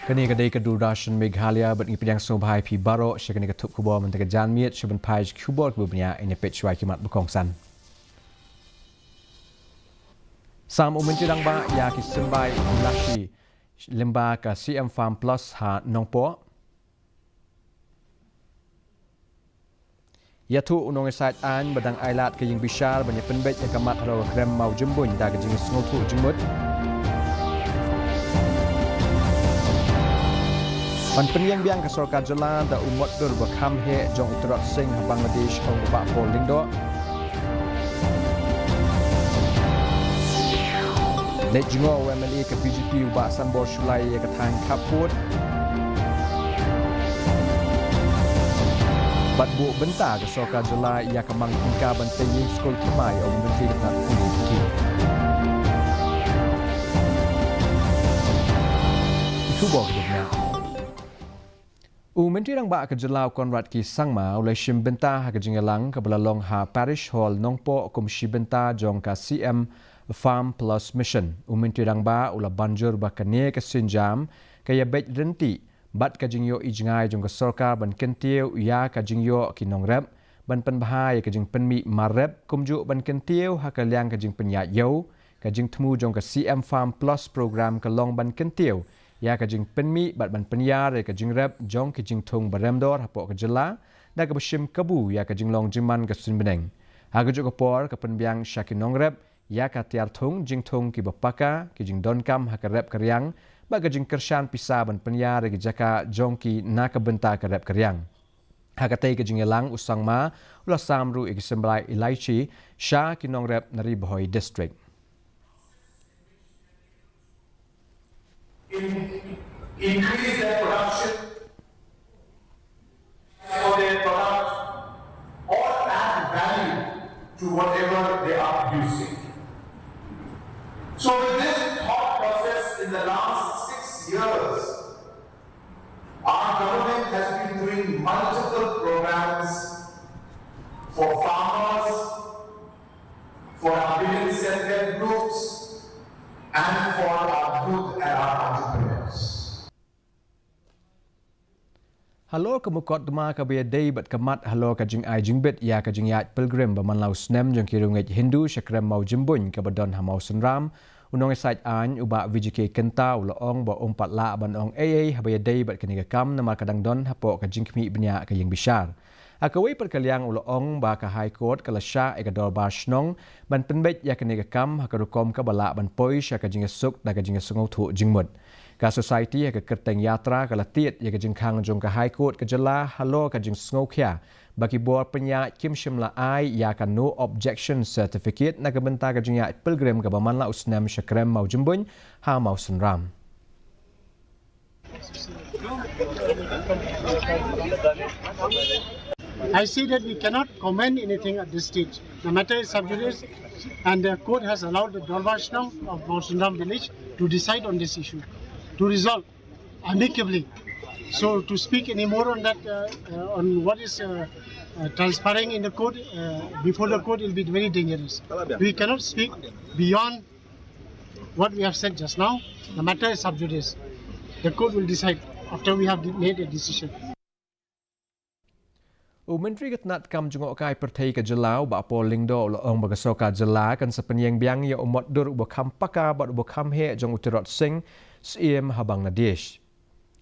Kani kadai kedurashan Meghalaya berni pedang sobai pi baro syakani ketuk kubor mentega janmiat syaban page kubor kubnya ini pecwai kimat berkongsan. Sam umentirang ba ya kisembai ulashi lemba ka CM Farm Plus ha nongpo. Ya tu unong sait an badang ailat ke yang bishar banyak penbet ya kamat ro krem mau jembun da ke jing snotu jemut. Ban penyang biang ke sorka jalan da umat dur berkam he jong Tirot Sing Bangladesh ong bak pol lingdo. Net jingo MLA ke PGP ubak sanbor shulai ya ke tang kaput. Bat bu bentar ke sorka jalan ya ke mang tingka banteng yin skol temai ong benti ke nak kulit. Itu bognya. Menteri rang ba ke jelau Konrad ki sangma oleh shim benta ke jingelang ke belalong ha parish hall nongpo komisi benta jong ka CM Farm Plus mission. Menteri rang ba ula banjur ba kene ke sinjam ke ya bet renti bat ka jingyo ijngai jong ke sarkar ban kentiu ya ka jingyo ki nongrep ban penbahai ke jing penmi marep kumju ban kentiu ha ka liang ke jing penyat yo ka jing temu jong ke CM Farm Plus program ke long ban kentiu ya ke jing penmi bat ban penyar ke jing rep jong ke jing thung baremdor hapok ke jela da ke besim kabu ya ke jing long jiman ke sun beneng ha ke jok por ke penbiang syakin nong rep ya ka tiar thung jing thung ki bapaka ke jing donkam ha ke rep keryang ba ke jing kershan pisa ban penyar ke jaka jong ki na ke benta ke rep keryang ha ke tai ke jing elang usangma ula samru ke semblai ilaichi sha ki nong rep nari bohoi district. Increase their production for their product or add value to whatever they are producing. So with this thought process in the last 6 years, our government has been doing multiple programs for farmers, for our women self-help groups, and for our youth and our entrepreneurs. Halo kemukot dema ka be day bat kamat halo ka jing ai jing bet ya ka jing yat pilgrim ba man laus nem jong kirungai Hindu syakrem mau jembun ka badon ha Mawsynram unong sait an uba VGK kenta ulong ba ompat la ban ong AA ha be day bat kini kam nama kadang don hapo ka jing kmi bnya ka yang bishar akawai perkaliang ulong ba ka high court ka lasha e ka dor ba shnong ban penbet ya kini kam ha ka rukom ka bala ban poi sya ka jing suk da ka jing sungau thu jingmut ka society ya ka kerteng yatra ka latiat ya ka jing khang jong ka high court ka jela halo ka jing sngau khia bagi bor penya kim shimla ai ya ka no objection certificate na ka benta ka jing ya pilgrim ka baman la usnam syakrem mau jembun ha Mawsynram. I see that we cannot comment anything at this stage. The matter is sub judice and the court has allowed the Mawsynram of Mawsynram village to decide on this issue, to resolve amicably. So to speak any more on that, on what is transpiring in the court, before the court will be very dangerous. We cannot speak beyond what we have said just now. The matter is sub judice. The court will decide after we have made a decision. Menteri Ketnat kam jungok kai pertai ke jelau ba pol lingdo ong ba soka jela kan sepenyang biang ya umot dur ba kampaka ba ba kamhe jong Tirot Sing CM ha Bangladesh.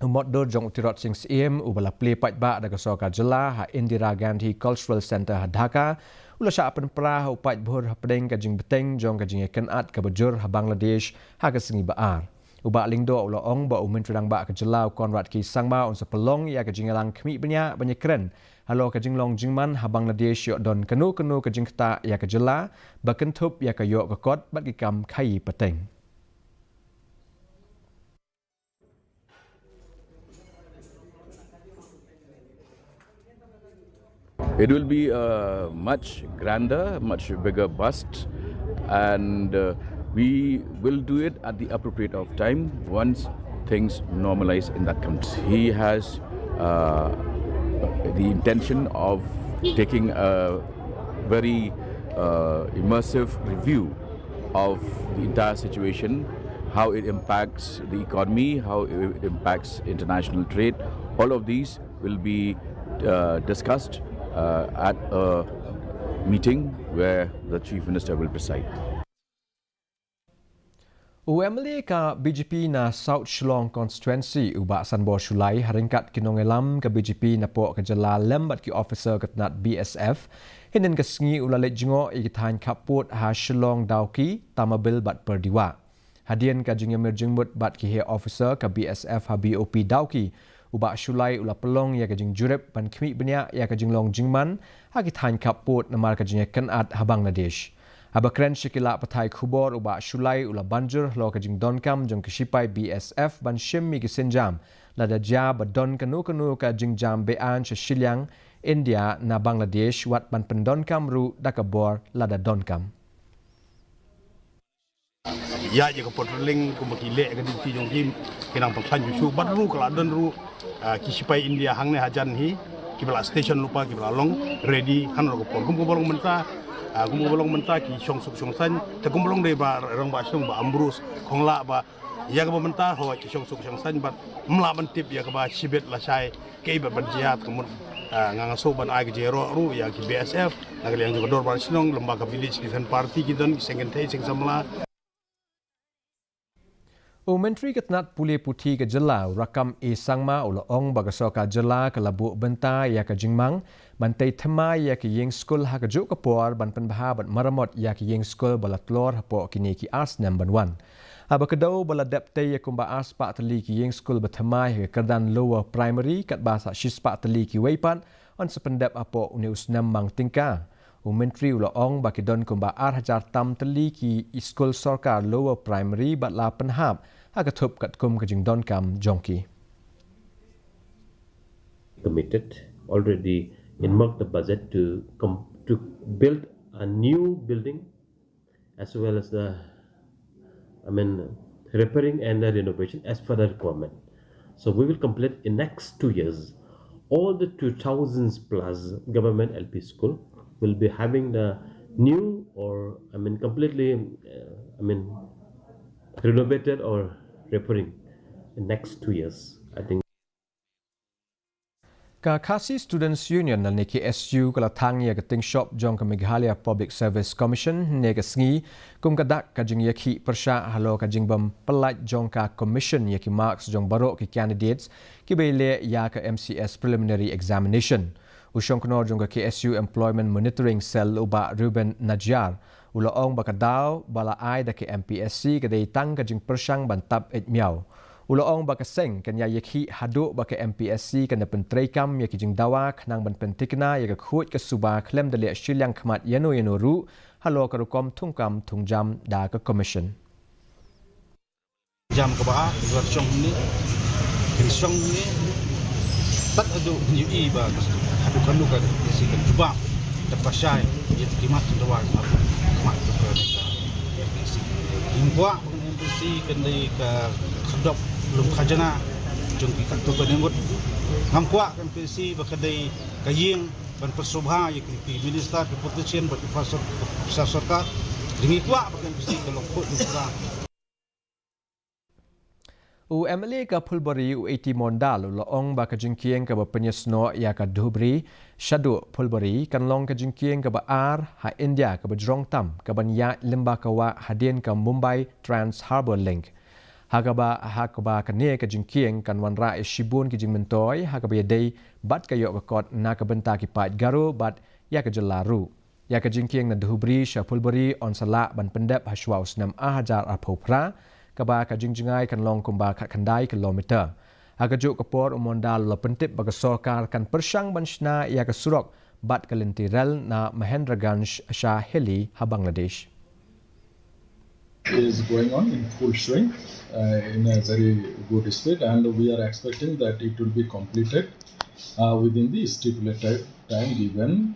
Umot dur jong Tirot Sing CM ubala play pat ba da soka jela ha Indira Gandhi Cultural Center ha Dhaka ula sya pen pra upat bhur ha pedeng ka jing beteng jong ka jing kenat ka bajur ha Bangladesh ha ka singi baar. Uba lingdo ula ong ba menteri rang ba ka jelau Konrad ki sangma on sepelong ya ka jingelang kmi benya keren. Halo ka jinglong jingman ha Bangladesh yo don kanu ka jingta ya ka jela bakentup ya ka yo ka kot bat kam khai pateng. It will be a much grander, much bigger bust, and we will do it at the appropriate of time once things normalize in that country. He has the intention of taking a very immersive review of the entire situation, how it impacts the economy, how it impacts international trade. All of these will be discussed at a meeting where the Chief Minister will preside. UMLA ka BJP na South Shillong constituency ubak Sanbor Shulai haringkat kinongelam ke BJP na po ke jala lembat ki officer ketnat BSF hinin ke sengi ulalet jingo ikitahan kaput ha Shillong Dauki tamabil bat perdiwa. Hadian ka jingya merjingbut bat ki he officer ka BSF ha BOP Dauki ubak Shulai ula pelong ya ke jing jurep ban kmi benya ya ke jinglong jingman ha kitahan kaput namar ke jingya kenat ha Bangladesh. Abakren shikila patai khubor uba Shulai ula banjur lo kajing donkam jong kishipai BSF ban shimmi kisenjam lada ja ba don kanu ka jingjam bean shiliang India na Bangladesh wat ban pendonkam ru dakabor lada donkam. Ya je ko patrolling ko makile ga di jong kim kinang pangsan ju bat ru kala don ru kishipai India hangne hajan hi kibala station lupa kibala long ready han ro ko por kum ko bolong menta gumbolong menta ki song suk song san te gumbolong de ba rong ba song ba ambrus khongla ba ya ga menta ho ki song suk song san ba mla ban tip ya ga ba sibet la sai ke ba ban jiat kemun ngang so ban ai jero ru ya ki BSF nagal yang juga dor ban sinong lembaga village ki san party ki don sengen thai sing samla. Menteri Ketnat Pulih Putih ke Jelau rakam sangma ula ong bagasoka jela ke labu benta ya ke jingmang bantai thema ya ke yeng skul ha ke juk kapor ban penbaha ban maramot ya ke yeng skul bala tlor hapo kini ki ars number 1 aba kedau bala depte ya kumba ars pak teli ki yeng skul bathema ya kerdan lower primary kat bahasa shispak teli ki weipan on sependap apo uni usnam mang tingka. Menteri ula ong baki don kumba ar hajar tam teli ki skul sarkar lower primary bat la penhap agatup kat kum ke jing don kam jongki. Committed already earmarked the budget to build a new building as well as the repairing and the renovation as per the requirement. So we will complete in next 2 years all the 2000s plus government LP school will be having the new or completely renovated or repairing in next 2 years. I think. Ka Khasi Students Union na niki SU kala thang ya keting shop jong ka Meghalaya Public Service Commission ne ka sngi kum ka dak ka jing yakhi persha halo ka jing bam pelat jong ka commission yaki marks jong barok ki candidates ki bele ya ka MCS preliminary examination. Usyong kenor jong ka KSU Employment Monitoring Cell uba Ruben Najjar ula ong bakadaw bala ai da ke MPSC ka day tang ka jing persang bantab et miao. Ula ong baka seng kanya yakhi hadu baka MPSC kana pentreikam yaki jing dawa khnang ban pentikna yaka khut ka suba klem dale shilyang khmat yano ru halo ka rukom thungkam thungjam da ka commission. Jam ke ba version ni version ni tak adu ni ba adu kan lu ka si kan cuba terpasai ya terima dawa khmat ka MPSC impwa MPSC kan dai ka khadop lum khajana jong ki ka to ka nengot ngam kwa MPSC bakadai kayeng ban persubha ya ki minister ki politician ba fasor sarkar dingi kwa bakan MPSC ka lokot ni pra MLA ka Phulbari U80 Mondal la ong ba ka jingkieng ka ba penyesno ya ka Dhubri Shadu Phulbari kan long ka jingkieng ka ba ar ha India ka ba Jrong Tam ka ban ya limba ka wa hadien ka Mumbai Trans Harbour Link hakaba ka ne ka jingkieng kan wanra shibun ki jingmentoy hakaba yadai bat ka yok ka kot na ka benta ki pat garo bat ya ka jelaru ya ka jingkieng na Dhubri Sha Phulbari on sala ban pendap hashwaus nam ahajar apopra kaba ka jingjingai kan long kumba ka kandai kilometer aga juk kapor umondal la pentip baga sarkar kan persang banshna ya ka surok bat kalintirel na Mahendraganj Shah Heli ha Bangladesh is going on in full swing in a very good speed and we are expecting that it will be completed within the stipulated time given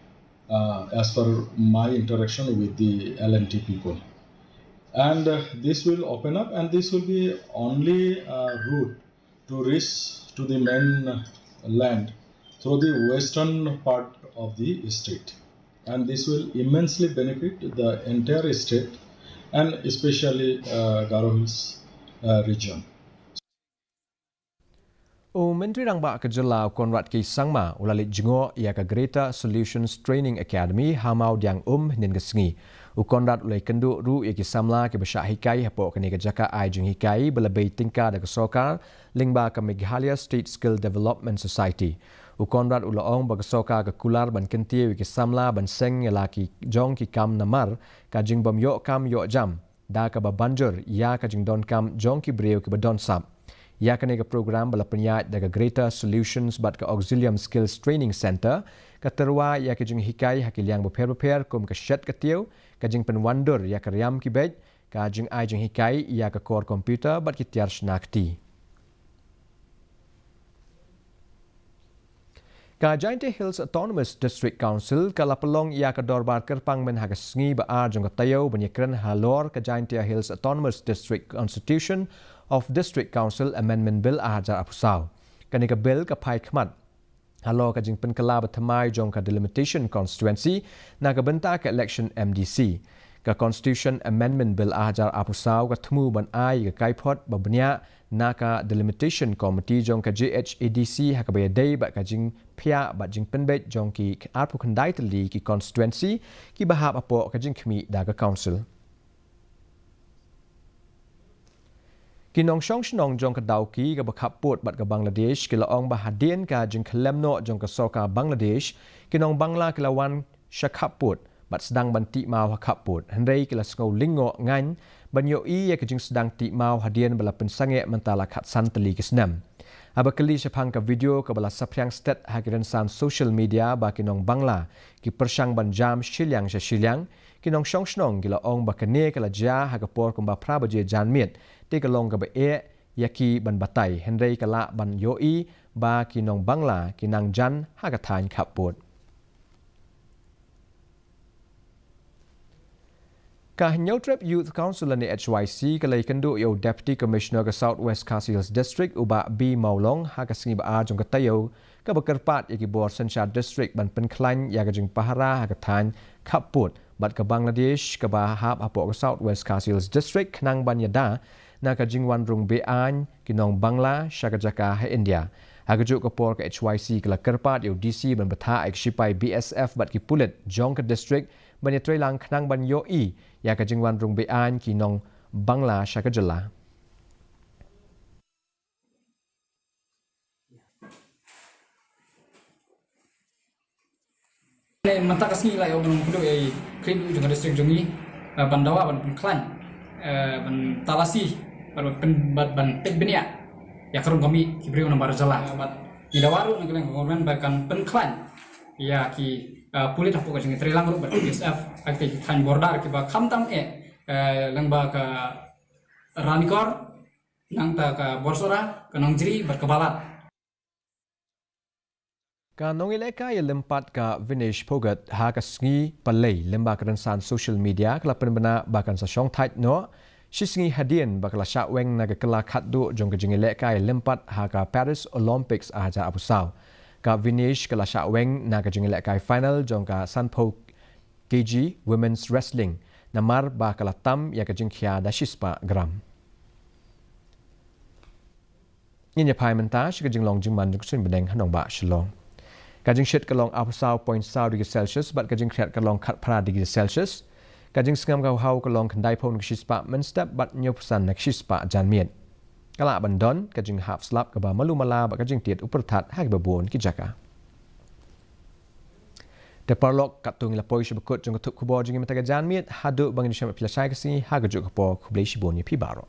as per my interaction with the L&T people. And this will open up and this will be only route to reach to the main land through the western part of the state. And this will immensely benefit the entire state and especially Garo Hills region. Menteri Rangba Kejelau Konrad Ki Sangma ulalit jengo ia ke Greater Solutions Training Academy hamau diang nin kesengi. Konrad ulai kenduk ru ia ki samla ke besyak hikai hapo kini ke jaka ai jeng hikai berlebih tingkah dan kesokar lingba ke Meghalaya State Skill Development Society. Konrad ulaong bagesokar ke kular ban kentie ki samla ban seng laki jong ki kam namar ka jeng bom yok kam yok jam. Da ke banjur ia ka jeng don kam jong ki breu ki badon sap. Ia kena ke program bala penyat daga Greater Solutions bat ke Auxilium Skills Training Center ke terwa ia ke jeng hikai hakiliang beper kum ke syet ke tiu ke jeng penwandur ia ke riam ki bej ke jeng ai jeng hikai ia ke core komputer bat ki tiar snakti. Ka Jainte Hills Autonomous District Council ka lapelong ia ke dorbar kerpang men haga sengi ba ar jong ke tayo benyekren halor ke Jainte Hills Autonomous District Constitution of District Council Amendment Bill ahajar apusau. Kani ke bill ke pai khmat. Halo ke jing penkela bertemai jong ke delimitation constituency na ke bentak ke election MDC. Ke Constitution Amendment Bill ahajar apusau ke temu ban ai ke kaipot babnya na ke delimitation committee jong ke JHADC ha ke bayadai bat ke jing pia bat jing penbet jong ki arpu kendai teli ki constituency ki bahap apo ke jing kemi da ke council. Kinong Shong Shnong jong ke Dauki ke bakap put bat ke Bangladesh ke laong bahadien ke jeng kelemno jong ke soka Bangladesh kinong Bangla ke lawan syakap put bat sedang banti mau hakap put hendai ke la sengau lingo ngan banyo i ke jeng sedang ti mau hadien bala pensange mentala kat santeli ke senam. Abakali sepang ke video ke bala sapyang stat hakiran san social media ba kinong Bangla ki persyang ban jam shiliang kinong Shong Shnong ke laong bakane ke la ja hakapor kumba prabaje janmit te kalong ka ba yaki ban batai Henry kala ban yoi ba kinong Bangla kinang jan hagathan khaput ka Trip Youth Council ni HYC kalai kendu yo Deputy Commissioner ke Southwest Khasi Hills District uba B Maulong hagasingi ba jong katayo ka bekerpat yaki bor Senshar District ban penklan ya jing pahara hagathan khaput bat ke Bangladesh ke bahap apo ke Southwest Khasi Hills District nang ban yada na ka jingwan rung bean kinong Bangla syakajaka ha India hagajuk ke por ke HYC ke la kerpat yo DC ban betha ek sipai BSF bat ki pulit jong ke district ban ya trelang khnang ban yo i ya ka jingwan rung bean kinong Bangla syakajala mata kasih lah yang orang kudu yang krim juga district jungi bandawa ban klan ban talasi ban benia ya karung kami kibrio nomor jala di dawaru ngelang ngorban bahkan penklan ya ki pulit apa ke jungi trilang ru ban BSF aktif kan bordar ki ba kamtam lengba ke ranikor nang ta ke borsora ke nongjri berkebalat ka nongileka ya lempat ka Vinesh Pogat ha ka sngi palai lemba kerensan social media kala penbena bahkan sa syong tait no shisngi hadien bakala syaweng na ka kala khatdu jong ka jingileka ya lempat ha ka Paris Olympics aja apusau ka Vinesh kala syaweng na ka jingileka final jong ka Sanpo KG Women's Wrestling namar bakala tam ya ka jingkhia da shispa gram Inya pai mentaj ka jinglong jingman jong sun bedeng hanong ba shalong Kajing syet kalong apasau point sau degree Celsius bat kajing kriat kalong kat para degree Celsius. Kajing sengam kau hau kalong kendai pon kisispa menstep bat nyopusan nak kisispa janmiet. Kala bandon kajing half slap kaba malu mala bat kajing tiat upertat hagi babon ki jaka. Deparlok katung lapoi sebekut jong ketuk kubo jing metaga janmiet hadu bangin syam pilasai kesini hagajuk kepo kublai shibonnya pi baro.